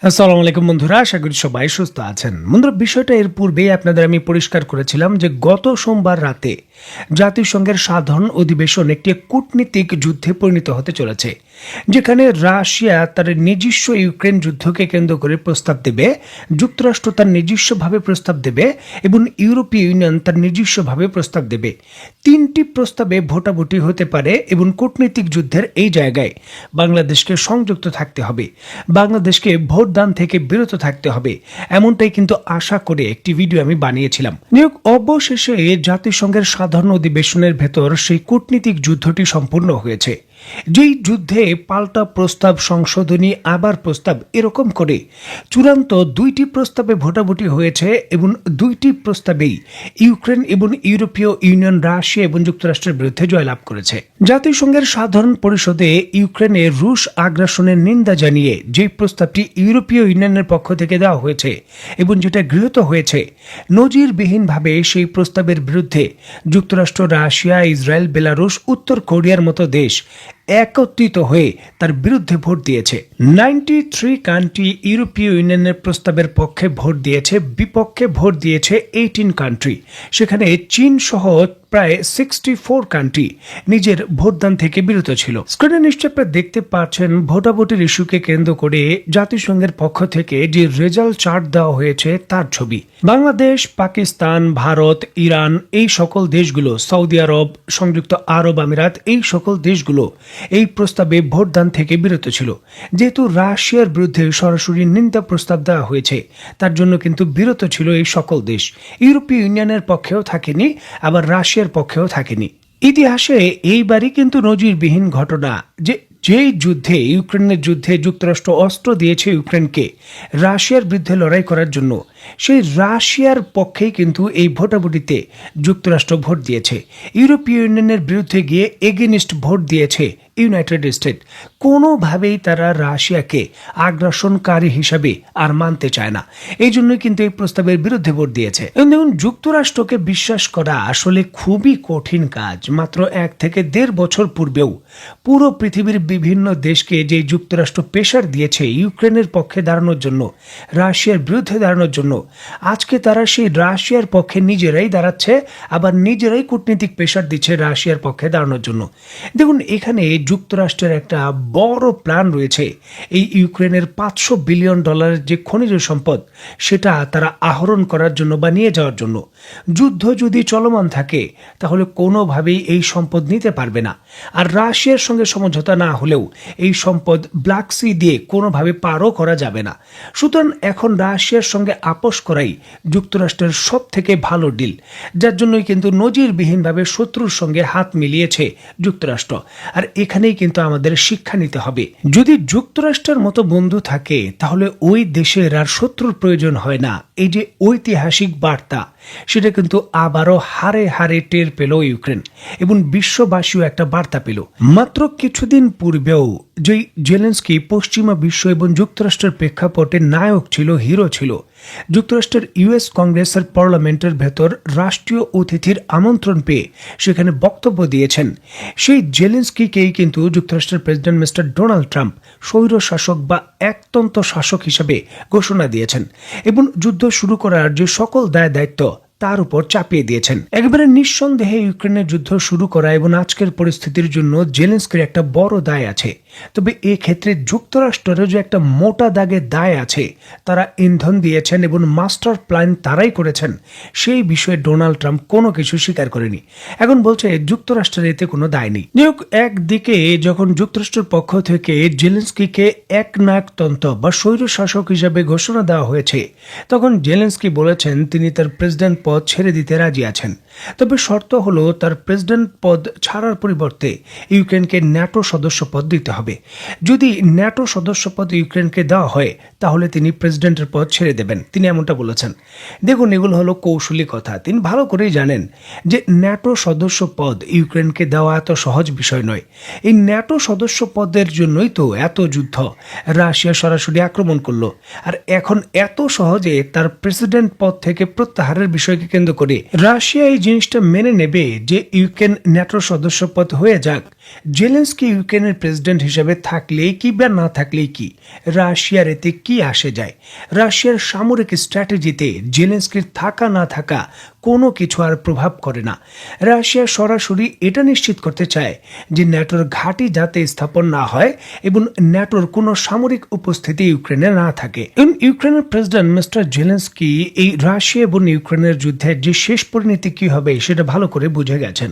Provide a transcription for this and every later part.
আসসালামু আলাইকুম বন্ধুরা, আশা করি সবাই সুস্থ আছেন। বন্ধুরা, বিষয়টা এর পূর্বেই আপনাদের আমি পরিষ্কার করেছিলাম যে গত সোমবার রাতে জাতিসংঘের সাধারণ অধিবেশন একটি কূটনীতিক যুদ্ধে পরিণত হতে চলেছে, যেখানে রাশিয়া তার নিজস্ব ইউক্রেন যুদ্ধকে কেন্দ্র করে প্রস্তাব দেবে, যুক্তরাষ্ট্র তার নিজস্বভাবে প্রস্তাব দেবে এবং ইউরোপীয় ইউনিয়ন তার নিজস্বভাবে প্রস্তাব দেবে। তিনটি প্রস্তাবে ভোটাভুটি হতে পারে এবং কূটনীতিক যুদ্ধের এই জায়গায় বাংলাদেশকে সংযুক্ত থাকতে হবে, বাংলাদেশকে ভোটদান থেকে বিরত থাকতে হবে, এমনটাই কিন্তু আশা করে একটি ভিডিও আমি বানিয়েছিলাম। অবশেষে জাতিসংঘের সাধারণ অধিবেশনের ভেতর সেই কূটনীতিক যুদ্ধটি সম্পূর্ণ হয়েছে, যেই যুদ্ধে পাল্টা প্রস্তাব, সংশোধনী, আবার প্রস্তাব, এরকম করে চূড়ান্ত দুইটি প্রস্তাবে ভোটাভুটি হয়েছে এবং দুইটি প্রস্তাবেই ইউক্রেন এবং ইউরোপীয় ইউনিয়ন রাশিয়া এবং যুক্তরাষ্ট্রের বিরুদ্ধে জয়লাভ করেছে। জাতিসংঘের সাধারণ পরিষদে ইউক্রেনে রুশ আগ্রাসনের নিন্দা জানিয়ে যে প্রস্তাবটি ইউরোপীয় ইউনিয়নের পক্ষ থেকে দেওয়া হয়েছে এবং যেটা গৃহীত হয়েছে, নজিরবিহীনভাবে সেই প্রস্তাবের বিরুদ্ধে যুক্তরাষ্ট্র, রাশিয়া, ইসরায়েল, বেলারুশ, উত্তর কোরিয়ার মতো দেশ একত্রিত হয়ে তার বিরুদ্ধে ভোট দিয়েছে। 93 কান্ট্রি ইউরোপীয় ইউনিয়নের প্রস্তাবের পক্ষে ভোট দিয়েছে, বিপক্ষে ভোট দিয়েছে 18 কান্ট্রি। সেখানে চীন সহ প্রায় 64 কান্ট্রি নিজের ভোটদান থেকে বিরত ছিল। স্ক্রিনে নিশ্চয় আপনারা দেখতে পাচ্ছেন ভোটাভুটির ইস্যুকে কেন্দ্র করে জাতিসংঘের পক্ষ থেকে যে রেজাল্ট চার্ট দেওয়া হয়েছে তার ছবি। বাংলাদেশ, পাকিস্তান, ভারত, ইরান, এই সকল দেশগুলো, সৌদি আরব, সংযুক্ত আরব আমিরাত, এই সকল দেশগুলো এই প্রস্তাবে ভোটদান থেকে বিরত ছিল। যেহেতু রাশিয়ার বিরুদ্ধে সরাসরি নিন্দা প্রস্তাব দেওয়া হয়েছে, তার জন্য কিন্তু বিরত ছিল এই সকল দেশ। ইউরোপীয় ইউনিয়নের পক্ষেও থাকেনি, আবার রাশিয়ার পক্ষেও থাকেনি। ইতিহাসে এইবারই কিন্তু নজিরবিহীন ঘটনা যে যেই যুদ্ধে, ইউক্রেনের যুদ্ধে যুক্তরাষ্ট্র অস্ত্র দিয়েছে ইউক্রেনকে রাশিয়ার বিরুদ্ধে লড়াই করার জন্য, সেই রাশিয়ার পক্ষেই কিন্তু এই ভোটাভুটিতে যুক্তরাষ্ট্র ভোট দিয়েছে। ইউরোপীয় ইউনিয়নের বিরুদ্ধে গিয়ে এগেনিস্ট ভোট দিয়েছে ইউনাইটেড স্টেট। কোনোভাবেই তারা রাশিয়াকে আগ্রাসনকারী হিসাবে আর মানতে চায় না, এই জন্যই কিন্তু এই প্রস্তাবের বিরুদ্ধে ভোট দিয়েছে। এবং দেখুন, যুক্তরাষ্ট্রকে বিশ্বাস করা আসলে খুবই কঠিন কাজ। মাত্র 1 থেকে 1.5 বছর পূর্বেও পুরো পৃথিবীর বিভিন্ন দেশকে যে যুক্তরাষ্ট্র প্রেশার দিয়েছে ইউক্রেনের পক্ষে দাঁড়ানোর জন্য, রাশিয়ার বিরুদ্ধে দাঁড়ানোর জন্য, আজকে তারা সেই রাশিয়ার পক্ষে নিজেরাই দাঁড়াচ্ছে, আবার নিজেরাই কূটনীতিক প্রেশার দিচ্ছে রাশিয়ার পক্ষে দাঁড়ানোর জন্য। দেখুন, এখানে যুক্তরাষ্ট্রের একটা বড় প্ল্যান রয়েছে। এই ইউক্রেনের $500 বিলিয়ন যে খনিজ সম্পদ, সেটা তারা আহরণ করার জন্য বা নিয়ে যাওয়ার জন্য। যুদ্ধ যদি চলমান থাকে তাহলে কোনোভাবেই এই সম্পদ নিতে পারবে না। আর রাশিয়ার সঙ্গে সমঝোতা না হলেও এই সম্পদ ব্ল্যাক সি দিয়ে কোনোভাবে পারও করা যাবে না। সুতরাং এখন রাশিয়ার সঙ্গে আপোষ করাই যুক্তরাষ্ট্রের সব থেকে ভালো ডিল, যার জন্যই কিন্তু নজিরবিহীনভাবে শত্রুর সঙ্গে হাত মিলিয়েছে যুক্তরাষ্ট্র। আর এখানেই কিন্তু আমাদের শিক্ষা নিতে হবে। যদি যুক্তরাষ্ট্রের মতো বন্ধু থাকে তাহলে ওই দেশের আর শত্রুর প্রয়োজন হয় না। এই যে ঐতিহাসিক বার্তা, সেটা কিন্তু আবারও হারে হারে টের পেল ইউক্রেন এবং বিশ্ববাসীও একটা বার্তা পেল। মাত্র কিছুদিন পূর্বেও যে জেলেনস্কি পশ্চিমা বিশ্ব এবং যুক্তরাষ্ট্রের প্রেক্ষাপটে নায়ক ছিল, হিরো ছিল, যুক্তরাষ্ট্রের ইউএস কংগ্রেসের পার্লামেন্টের ভেতর রাষ্ট্রীয় অতিথির আমন্ত্রণ পেয়ে সেখানে বক্তব্য দিয়েছেন। সেই জেলেনস্কিকেই কিন্তু যুক্তরাষ্ট্রের প্রেসিডেন্ট মিস্টার ডোনাল্ড ট্রাম্প স্বৈর শাসক বা একতন্ত্র শাসক হিসেবে ঘোষণা দিয়েছেন এবং যুদ্ধ শুরু করার যে সকল দায়িত্ব তার উপর চাপিয়ে দিয়েছেন। একেবারে নিঃসন্দেহে ইউক্রেনের যুদ্ধ শুরু করা এবং আজকের পরিস্থিতির জন্য জেলেনস্কির একটা বড় দায় আছে। তবে এক্ষেত্রে যুক্তরাষ্ট্রেরও যে একটা মোটা দাগের দায় আছে, তারা ইন্ধন দিয়েছেন এবং মাস্টার প্ল্যান তারাই করেছেন, সেই বিষয়ে ডোনাল্ড ট্রাম্প কোনো কিছু স্বীকার করেনি। এখন বলছে যুক্তরাষ্ট্রের এতে কোনো দায় নেই। একদিকে যখন যুক্তরাষ্ট্রের পক্ষ থেকে জেলেনস্কিকে একনায়কতন্ত্র বা স্বৈর শাসক হিসাবে ঘোষণা দেওয়া হয়েছে, তখন জেলেনস্কি বলেছেন তিনি তার প্রেসিডেন্ট পদ ছেড়ে দিতে রাজি আছেন। তবে শর্ত হলো তার প্রেসিডেন্ট পদ ছাড়ার পরিবর্তে ইউক্রেনকে ন্যাটো সদস্য পদ দিতে হবে। যদি ন্যাটো সদস্য পদ ইউক্রেনকে দেওয়া হয় তাহলে তিনি প্রেসিডেন্টের পদ ছেড়ে দেবেন, তিনি এমনটা বলেছেন। দেখুন, এগুলো হলো কৌশলী কথা। তিনি ভালো করেই জানেন যে ন্যাটো সদস্য পদ ইউক্রেনকে দেওয়া এত সহজ বিষয় নয়। এই ন্যাটো সদস্য পদের জন্যই তো এত যুদ্ধ, রাশিয়া সরাসরি আক্রমণ করলো। আর এখন এত সহজে তার প্রেসিডেন্ট পদ থেকে প্রত্যাহারের বিষয়কে কেন্দ্র করে রাশিয়া এই জিনিসটা মেনে নেবে যে ইউক্রেন ন্যাটো সদস্য পদ হয়ে যাক, জেলেনস্কি ইউক্রেনের প্রেসিডেন্ট হিসেবে থাকলেই কি বা না থাকলেই কি, রাশিয়ার এতে কি আসে যায়? রাশিয়ার সামরিক স্ট্র্যাটেজিতে জেলেনস্কির থাকা না থাকা কোনো কিছু আর প্রভাব করে না। রাশিয়া সরাসরি এটা নিশ্চিত করতে চায় যে ন্যাটোর ঘাঁটি যাতে স্থাপন না হয় এবং ন্যাটোর কোনো সামরিক উপস্থিতি ইউক্রেনে না থাকে। ইউক্রেনের প্রেসিডেন্ট মিস্টার জেলেনস্কি এই রাশিয়া এবং ইউক্রেনের যুদ্ধের যে শেষ পরিণতি কি হবে সেটা ভালো করে বুঝে গেছেন।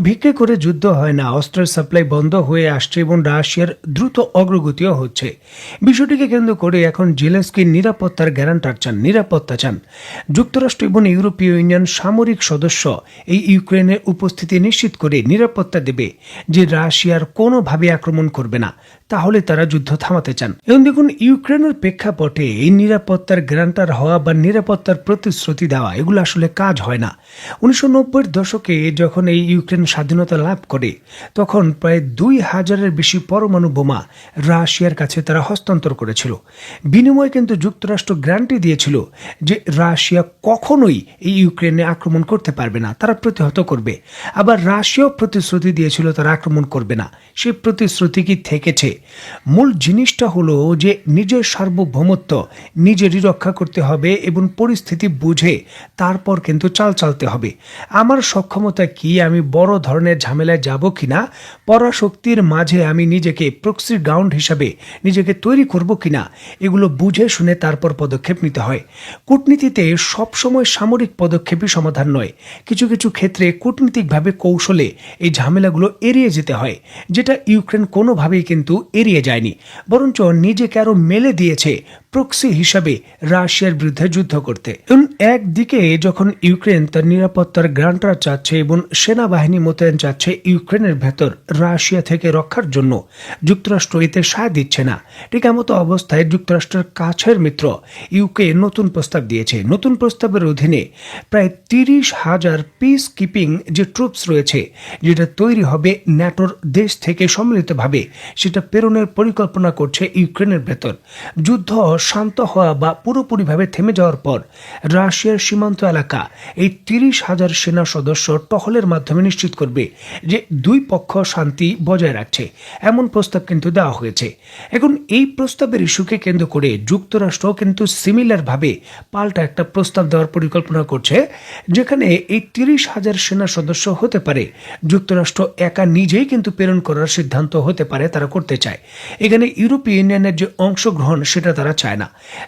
ভিক্ষে করে যুদ্ধ হয় না, অস্ত্রের সাপ্লাই বন্ধ হয়ে আসছে এবং রাশিয়ার দ্রুত অগ্রগতিও হচ্ছে। বিষয়টিকে কেন্দ্র করে এখন জেলেনস্কি নিরাপত্তার গ্যারান্টার চান, নিরাপত্তা চান। যুক্তরাষ্ট্র এবং ইউরোপীয় ইউনিয়ন সামরিক সদস্য এই ইউক্রেনের উপস্থিতি নিশ্চিত করে নিরাপত্তা দেবে যে রাশিয়ার কোনোভাবে আক্রমণ করবে না, তাহলে তারা যুদ্ধ থামাতে চান। এবং দেখুন, ইউক্রেনের প্রেক্ষাপটে এই নিরাপত্তার গ্যারান্টার হওয়া বা নিরাপত্তার প্রতিশ্রুতি দেওয়া এগুলো আসলে কাজ হয় না। 1990-এর দশকে যখন এই ইউক্রেন স্বাধীনতা লাভ করে তখন প্রায় 2000-এর বেশি পরমাণু বোমা রাশিয়ার কাছে তারা হস্তান্তর করেছিল। বিনিময়ে কিন্তু যুক্তরাষ্ট্র গ্যারান্টি দিয়েছিল যে রাশিয়া কখনোই এই ইউক্রেনে আক্রমণ করতে পারবে না, তারা প্রতিহত করবে। আবার রাশিয়াও প্রতিশ্রুতি দিয়েছিল তারা আক্রমণ করবে না। সেই প্রতিশ্রুতি কি থেকেছে? মূল জিনিসটা হলো যে নিজের সার্বভৌমত্ব নিজেরই রক্ষা করতে হবে এবং পরিস্থিতি বুঝে তারপর কিন্তু চাল চালতে হবে। আমার সক্ষমতা কি, আমি বড় ধরনের ঝামেলায় যাব কিনা, পরাশক্তির মাঝে আমি নিজেকে প্রক্সি গ্রাউন্ড হিসাবে নিজেকে তৈরি করব কিনা, এগুলো বুঝে শুনে তারপর পদক্ষেপ নিতে হয়। কূটনীতিতে সবসময় সামরিক পদক্ষেপই সমাধান নয়, কিছু কিছু ক্ষেত্রে কূটনীতিকভাবে কৌশলে এই ঝামেলাগুলো এড়িয়ে যেতে হয়, যেটা ইউক্রেন কোনোভাবেই কিন্তু এড়িয়ে যায়নি, বরঞ্চ নিজেকে আরো মেলে দিয়েছে প্রক্সি হিসাবে রাশিয়ার বিরুদ্ধে যুদ্ধ করতে। একদিকে যখন ইউক্রেন তার নিরাপত্তার গ্যারান্টার চাচ্ছে এবং সেনাবাহিনী মোতায়েন চাচ্ছে ইউক্রেনের ভেতর রাশিয়া থেকে রক্ষার জন্য, যুক্তরাষ্ট্র এতে সায় দিচ্ছে না। ঠিক এমতো অবস্থায় যুক্তরাষ্ট্রের কাছের মিত্র ইউকে নতুন প্রস্তাব দিয়েছে। নতুন প্রস্তাবের অধীনে প্রায় 30,000 পিস কিপিং যে ট্রুপস রয়েছে, যেটা তৈরি হবে ন্যাটোর দেশ থেকে সম্মিলিতভাবে, সেটা প্রেরণের পরিকল্পনা করছে ইউক্রেনের ভেতর। যুদ্ধ শান্ত হওয়া বা পুরোপুরিভাবে থেমে যাওয়ার পর রাশিয়ার সীমান্ত এলাকা এই 30,000 সেনা সদস্য টহলের মাধ্যমে নিশ্চিত করবে যে দুই পক্ষ শান্তি বজায় রাখছে, এমন প্রস্তাব কিন্তু দেওয়া হয়েছে। এখন এই প্রস্তাবের ইস্যুকে কেন্দ্র করে যুক্তরাষ্ট্র কিন্তু সিমিলার ভাবে পাল্টা একটা প্রস্তাব দেওয়ার পরিকল্পনা করছে, যেখানে এই 30,000 সেনা সদস্য হতে পারে যুক্তরাষ্ট্র একা নিজেই কিন্তু প্রেরণ করার সিদ্ধান্ত হতে পারে, তারা করতে চায়। এখানে ইউরোপীয় ইউনিয়নের যে অংশগ্রহণ সেটা তারা চায় না,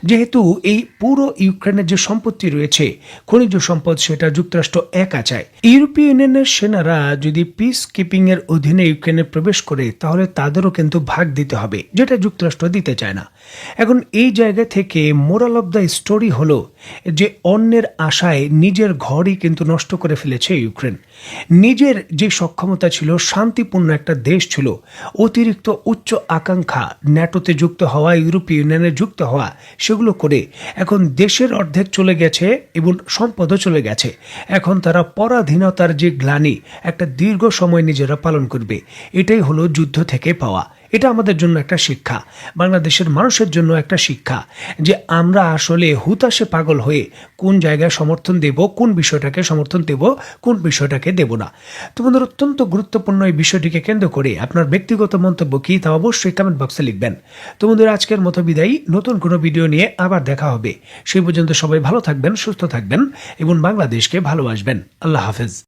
যেহেতু এই পুরো ইউক্রেনের যে সম্পত্তি রয়েছে, খনিজ সম্পদ, সেটা যুক্তরাষ্ট্র একা চায়। ইউরোপীয় ইউনিয়নের সেনারা যদি পিস কিপিং এর অধীনে ইউক্রেনে প্রবেশ করে তাহলে তাদেরও কিন্তু ভাগ দিতে হবে, যেটা যুক্তরাষ্ট্র দিতে চায় না। এখন এই জায়গা থেকে মোরাল অফ দ্য স্টোরি হলো যে অন্যের আশায় নিজের ঘরই কিন্তু নষ্ট করে ফেলেছে ইউক্রেন। নিজের যে সক্ষমতা ছিল, শান্তিপূর্ণ একটা দেশ ছিল, অতিরিক্ত উচ্চ আকাঙ্ক্ষা, ন্যাটোতে যুক্ত হওয়া, ইউরোপীয় ইউনিয়নে যুক্ত হওয়া, সেগুলো করে এখন দেশের অর্ধেক চলে গেছে এবং সম্পদও চলে গেছে। এখন তারা পরাধীনতার যে গ্লানি একটা দীর্ঘ সময় নিজেরা পালন করবে। এটাই হলো যুদ্ধ থেকে পাওয়া। এটা আমাদের জন্য একটা শিক্ষা, বাংলাদেশের মানুষের জন্য একটা শিক্ষা, যে আমরা আসলে হুতাশে পাগল হয়ে কোন জায়গায় সমর্থন দেব, কোন বিষয়টাকে সমর্থন দেব, কোন বিষয়টাকে দেব না। তোমাদের অত্যন্ত গুরুত্বপূর্ণ এই বিষয়টিকে কেন্দ্র করে আপনার ব্যক্তিগত মন্তব্য কি, তা অবশ্যই কমেন্ট বক্সে লিখবেন। তোমাদের আজকের মতো বিদায়ী, নতুন কোনো ভিডিও নিয়ে আবার দেখা হবে। সেই পর্যন্ত সবাই ভালো থাকবেন, সুস্থ থাকবেন এবং বাংলাদেশকে ভালোবাসবেন। আল্লাহ হাফেজ।